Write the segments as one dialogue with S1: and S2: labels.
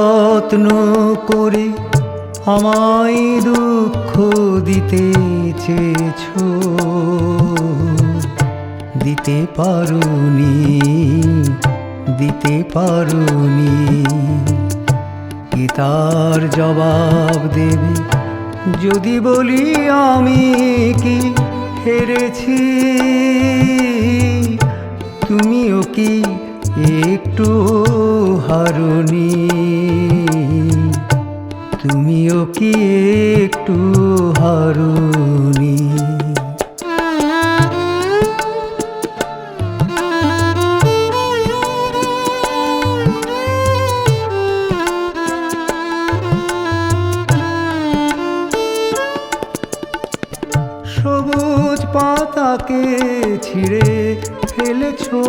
S1: যত্ন করে আমায় দুঃখ দিতে চেয়েছো, দিতে পারোনি, দিতে পারোনি। কি তার জবাব দেবে যদি বলি আমি কি হেরেছি? তুমিও কি একটু হারোনি? তুমিও কি একটু হারোনি? সবুজ পাতাকে ছিঁড়ে ফেলেছো,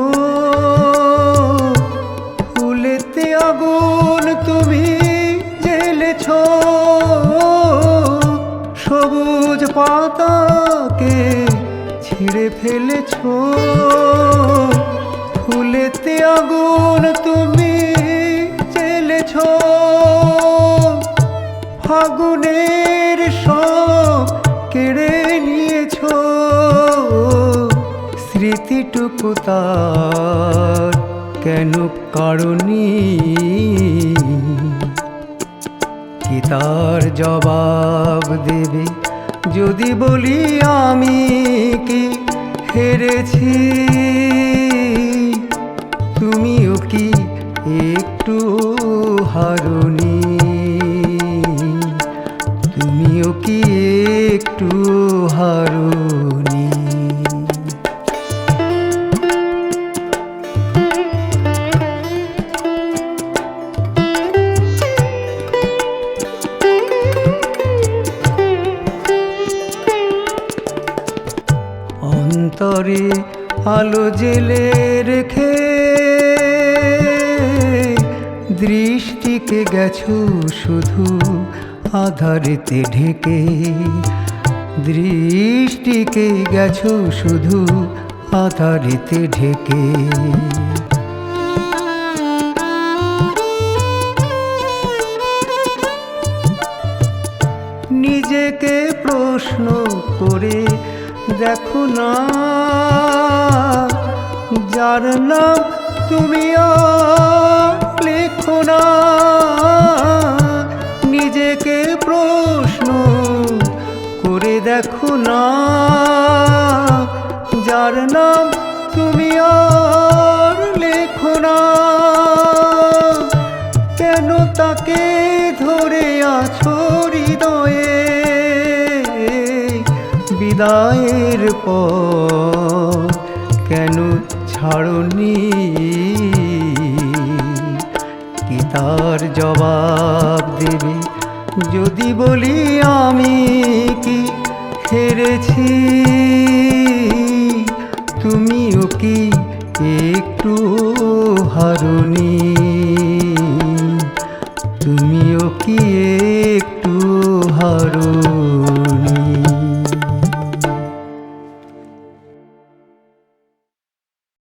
S1: ফুলেতে আগুন তুমি জ্বেলেছো। সবুজ পাতাকে ছিঁড়ে ফেলেছো, ফুলেতে আগুন তুমি জ্বেলেছো। ফাগুনের সব কেড়ে নিয়েছো, স্মৃতিটুকু তার কেন কারণী? কি তার জবাব দেবে যদি বলি আমি কি হেরেছি? তুমিও কি একটু হারোনি? তুমিও কি একটু হারোনি? অন্তরে আলো জেলে রেখে দৃষ্টিকে গেছো শুধু আধারেতে ঢেকে। দৃষ্টিকে গেছো শুধু আধারেতে ঢেকে। নিজেকে প্রশ্ন করে দেখো না, যার নাম তুমি আর লেখো না। নিজেকে প্রশ্ন করে দেখো না, যার নাম তুমি আর লেখো না। কেন তাকে ধরে আছো হৃদয়ে বিদায়ের পর? কেন ছাড়নি? কি তার জবাব দেবে যদি বলি আমি কি হেরেছি? তুমিও কি একটু হারোনি? তুমিও কি একটু হারোনি?